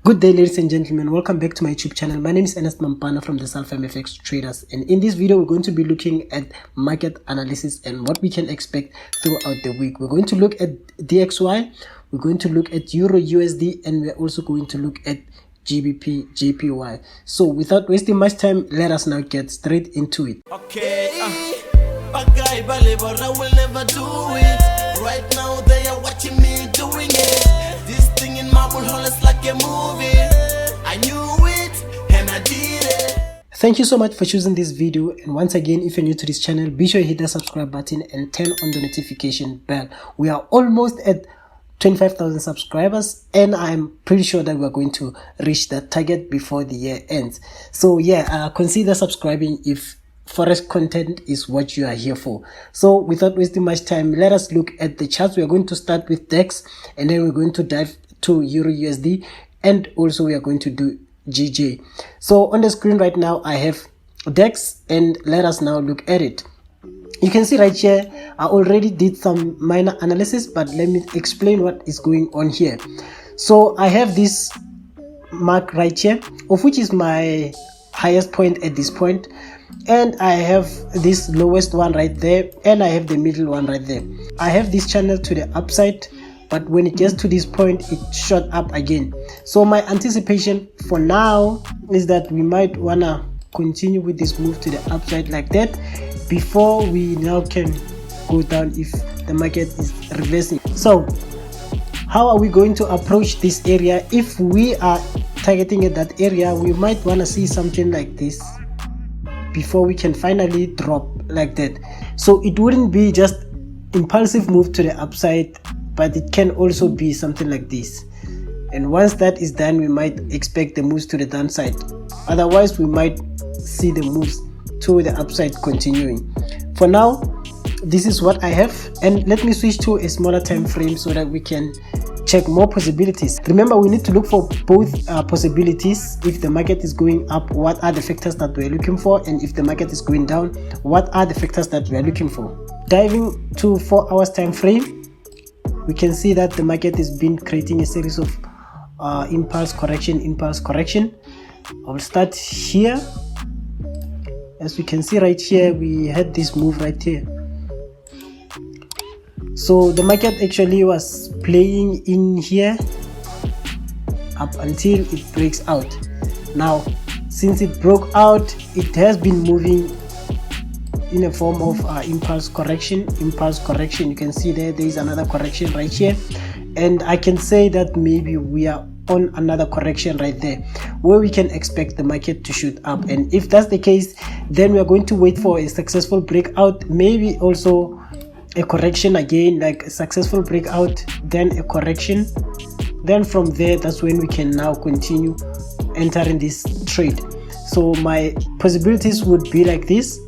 Good day, ladies and gentlemen. Welcome back to my YouTube channel. My name is Ernest Mampana from the FX Traders, and in this video we're going to be looking at market analysis and what we can expect throughout the week. We're going to look at DXY, we're going to look at EURUSD, and we're also going to look at GBPJPY. So without wasting much time, let us now get straight into it. Okay, I will never do it. Right now they are watching me doing it. This thing in marble hall is like a movie. I knew it and I did it. Thank you so much for choosing this video, and once again, if you're new to this channel, be sure you hit the subscribe button and turn on the notification bell. We are almost at 25,000 subscribers, and I'm pretty sure that we're going to reach that target before the year ends. So yeah, consider subscribing if Forex content is what you are here for. So without wasting much time, let us look at the charts. We are going to start with DEX, and then we're going to dive to EURUSD, and also we are going to do GJ. So on the screen right now I have DEX, and let us now look at it. You can see right here I already did some minor analysis, but let me explain what is going on here. So I have this mark right here, of which is my highest point at this point, and I have this lowest one right there, and I have the middle one right there. I have this channel to the upside, but when it gets to this point it shot up again. So my anticipation for now is that we might wanna continue with this move to the upside like that before we now can go down if the market is reversing. So how are we going to approach this area? If we are targeting at that area, we might want to see something like this before we can finally drop like that. So it wouldn't be just impulsive move to the upside, but it can also be something like this, and once that is done we might expect the moves to the downside. Otherwise we might see the moves to the upside continuing. For now, this is what I have, and let me switch to a smaller time frame so that we can check more possibilities. Remember, we need to look for both possibilities. If the market is going up, what are the factors that we're looking for, and if the market is going down, what are the factors that we're looking for. Diving to 4 hours time frame, we can see that the market has been creating a series of impulse correction. I'll start here. As we can see right here, we had this move right here. So the market actually was playing in here up until it breaks out. Now since it broke out, it has been moving in a form of impulse correction. You can see there is another correction right here, and I can say that maybe we are on another correction right there where we can expect the market to shoot up. And if that's the case, then we are going to wait for a successful breakout, maybe also a correction again, like a successful breakout, then a correction, then from there that's when we can now continue entering this trade. So my possibilities would be like this.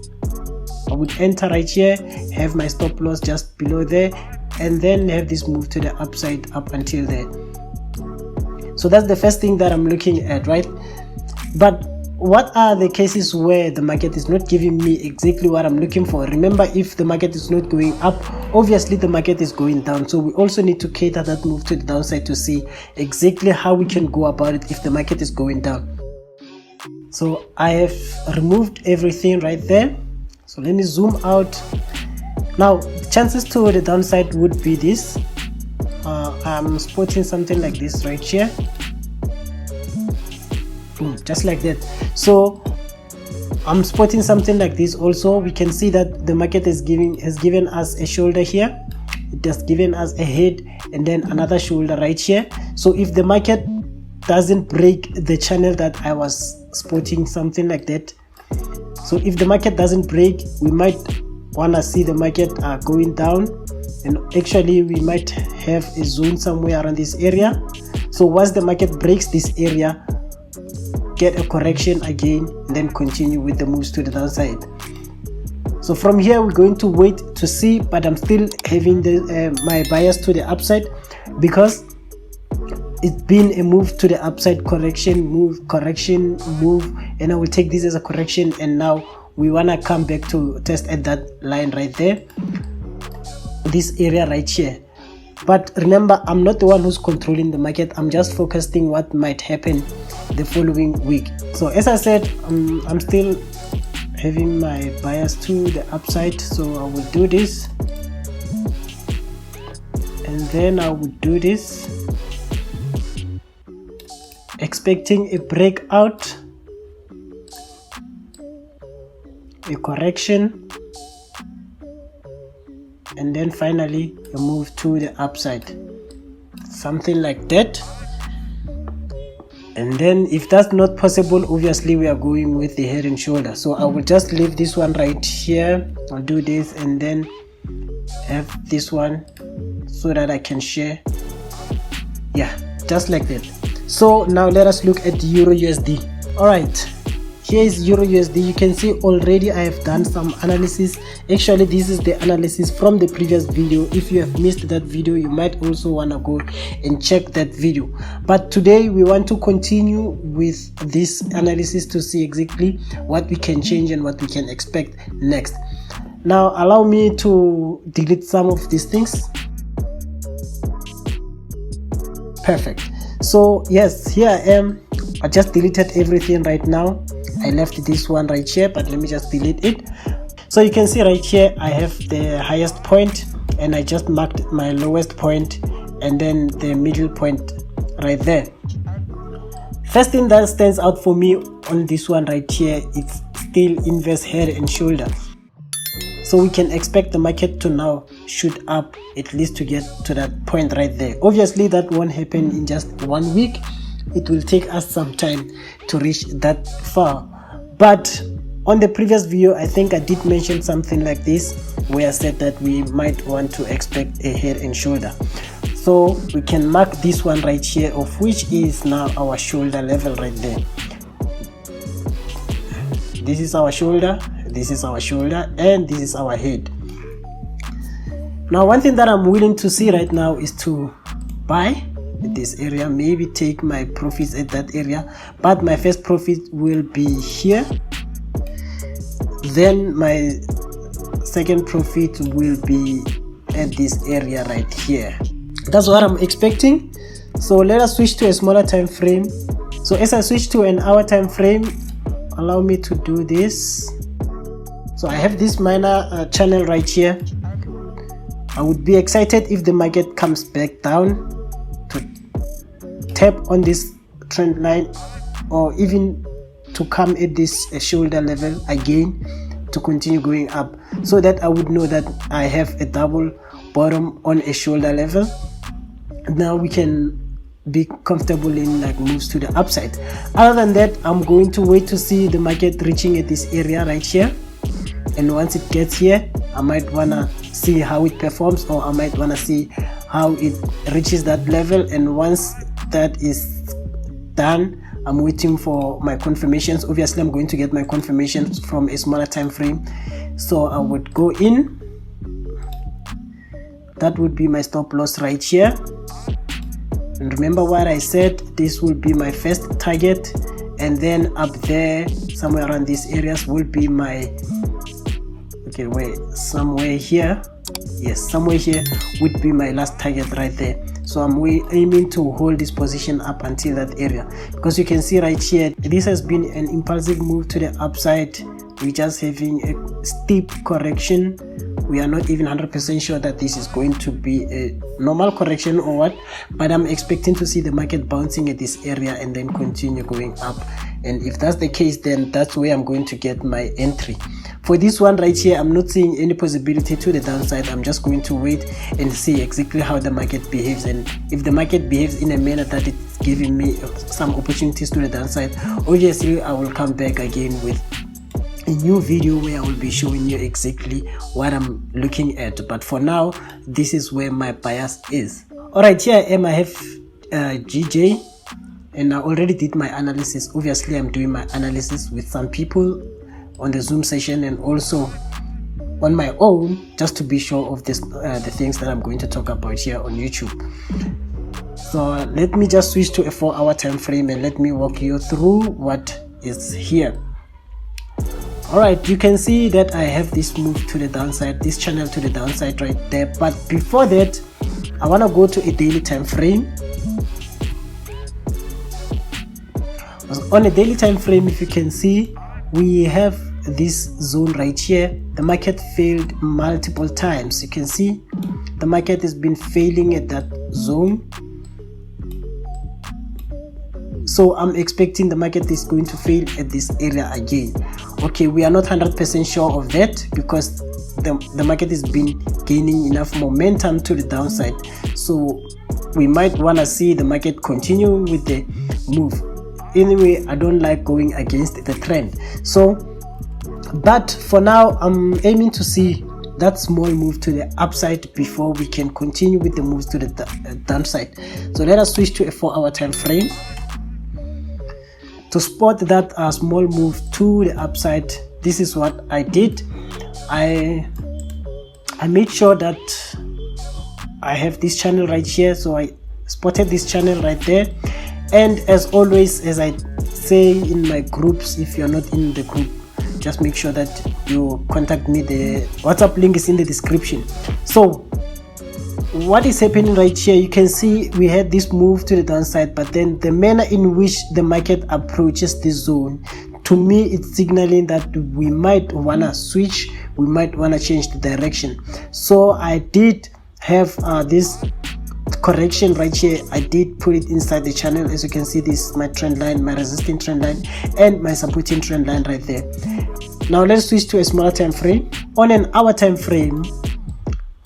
I would enter right here, have my stop loss just below there, and then have this move to the upside up until there. So that's the first thing that I'm looking at, right? But what are the cases where the market is not giving me exactly what I'm looking for? Remember, if the market is not going up, obviously the market is going down. So we also need to cater that move to the downside to see exactly how we can go about it if the market is going down. So I have removed everything right there. So let me zoom out. Now chances to the downside would be this. I'm spotting something like this right here. Just like that. So I'm spotting something like this also. We can see that the market has given us a shoulder here, it has given us a head, and then another shoulder right here. So if the market doesn't break the channel that I was spotting, something like that, so if the market doesn't break, we might want to see the market going down, and actually we might have a zone somewhere around this area. So once the market breaks this area, get a correction again, and then continue with the moves to the downside. So from here we're going to wait to see, but I'm still having my bias to the upside because it's been a move to the upside, correction, move, and I will take this as a correction, and now we want to come back to test at that line right there, this area right here. But remember, I'm not the one who's controlling the market. I'm just focusing what might happen the following week. So as I said, I'm still having my bias to the upside, so I will do this, and then I will do this, expecting a breakout, a correction, and then finally a move to the upside, something like that. And then if that's not possible, obviously we are going with the head and shoulder. So I will just leave this one right here. I'll do this and then have this one so that I can share. Yeah, just like that. So now let us look at EURUSD. All right, here is EURUSD. You can see already I have done some analysis. Actually, this is the analysis from the previous video. If you have missed that video, you might also want to go and check that video. But today we want to continue with this analysis to see exactly what we can change and what we can expect next. Now allow me to delete some of these things. Perfect. So yes, here I am. I just deleted everything right now. I left this one right here, but let me just delete it. So you can see right here I have the highest point, and I just marked my lowest point and then the middle point right there. First thing that stands out for me on this one right here, it's still inverse head and shoulder. So we can expect the market to now shoot up at least to get to that point right there. Obviously that won't happen in just 1 week. It will take us some time to reach that far. But on the previous video, I think I did mention something like this, where I said that we might want to expect a head and shoulder. So we can mark this one right here, of which is now our shoulder level right there. This is our shoulder, this is our shoulder, and this is our head. Now one thing that I'm willing to see right now is to buy this area, maybe take my profits at that area, but my first profit will be here, then my second profit will be at this area right here. That's what I'm expecting. So let us switch to a smaller time frame. So as I switch to an hour time frame, allow me to do this. So I have this minor channel right here. I would be excited if the market comes back down to tap on this trend line, or even to come at this shoulder level again to continue going up, so that I would know that I have a double bottom on a shoulder level. Now we can be comfortable in like moves to the upside. Other than that, I'm going to wait to see the market reaching at this area right here, and once it gets here, I might wanna see how it performs, or I might wanna see how it reaches that level. And once that is done, I'm waiting for my confirmations. Obviously I'm going to get my confirmations from a smaller time frame, so I would go in. That would be my stop loss right here. And remember what I said, this will be my first target, and then up there somewhere around these areas will be my, okay, wait, somewhere here, yes, somewhere here would be my last target right there. So I'm aiming to hold this position up until that area, because you can see right here, this has been an impulsive move to the upside. We're just having a steep correction. We are not even 100% sure that this is going to be a normal correction or what, but I'm expecting to see the market bouncing at this area and then continue going up. And if that's the case, then that's where I'm going to get my entry. For this one right here, I'm not seeing any possibility to the downside. I'm just going to wait and see exactly how the market behaves, and if the market behaves in a manner that it's giving me some opportunities to the downside, obviously I will come back again with a new video where I will be showing you exactly what I'm looking at. But for now, this is where my bias is. Alright, here I am. I have GJ, and I already did my analysis. Obviously I'm doing my analysis with some people on the Zoom session and also on my own, just to be sure of this the things that I'm going to talk about here on YouTube. So let me just switch to a 4-hour time frame and let me walk you through what is here. Alright, you can see that I have this move to the downside, this channel to the downside right there. But before that, I want to go to a daily time frame. On a daily time frame, if you can see, we have this zone right here. The market failed multiple times. You can see the market has been failing at that zone, so I'm expecting the market is going to fail at this area again. Okay, we are not 100% sure of that because the market has been gaining enough momentum to the downside, so we might want to see the market continue with the move. Anyway, I don't like going against the trend, so but for now I'm aiming to see that small move to the upside before we can continue with the moves to the downside. So let us switch to a 4-hour time frame to spot that small move to the upside. This is what I did. I made sure that I have this channel right here, so I spotted this channel right there. And as always, as I say in my groups, if you're not in the group, just make sure that you contact me. The WhatsApp link is in the description. So what is happening right here, you can see we had this move to the downside, but then the manner in which the market approaches this zone, to me it's signaling that we might want to switch, we might want to change the direction. So I did have this correction right here. I did put it inside the channel. As you can see, this is my trend line, my resisting trend line, and my supporting trend line right there. Now let's switch to a smaller time frame. On an hour time frame,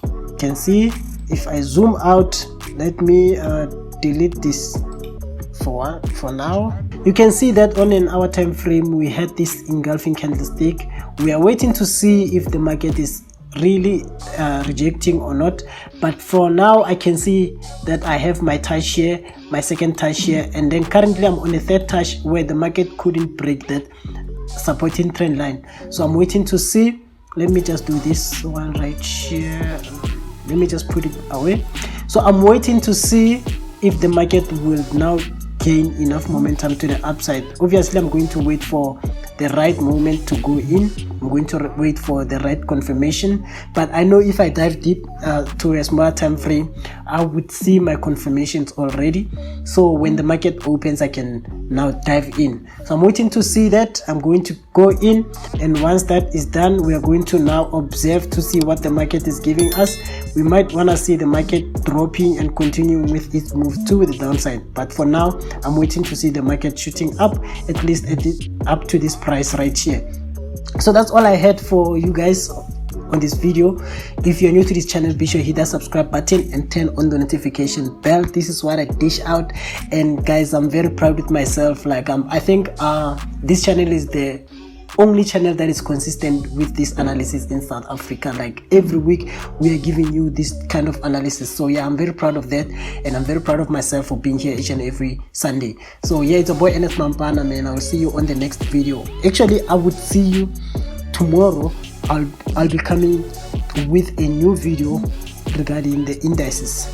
you can see, if I zoom out, let me delete this for now. You can see that on an hour time frame we had this engulfing candlestick. We are waiting to see if the market is really rejecting or not, but for now I can see that I have my touch here, my second touch here, and then currently I'm on a third touch where the market couldn't break that supporting trend line. So I'm waiting to see. Let me just do this one right here. Let me just put it away. So I'm waiting to see if the market will now gain enough momentum to the upside. Obviously I'm going to wait for the right moment to go in. I'm going to wait for the right confirmation, but I know if I dive deep to a smaller time frame, I would see my confirmations already. So when the market opens, I can now dive in. So I'm waiting to see that. I'm going to go in, and once that is done, we are going to now observe to see what the market is giving us. We might want to see the market dropping and continuing with its move to the downside, but for now I'm waiting to see the market shooting up, at least up to this price right here. So that's all I had for you guys on this video. If you're new to this channel, be sure to hit that subscribe button and turn on the notification bell. This is what I dish out, and guys, I'm very proud with myself. Like I think this channel is the only channel that is consistent with this analysis in South Africa. Like every week we are giving you this kind of analysis. So yeah, I'm very proud of that, and I'm very proud of myself for being here each and every Sunday. So yeah, it's a boy Ernest Mampana, man. I will see you on the next video. Actually, I would see you tomorrow. I'll be coming with a new video regarding the indices.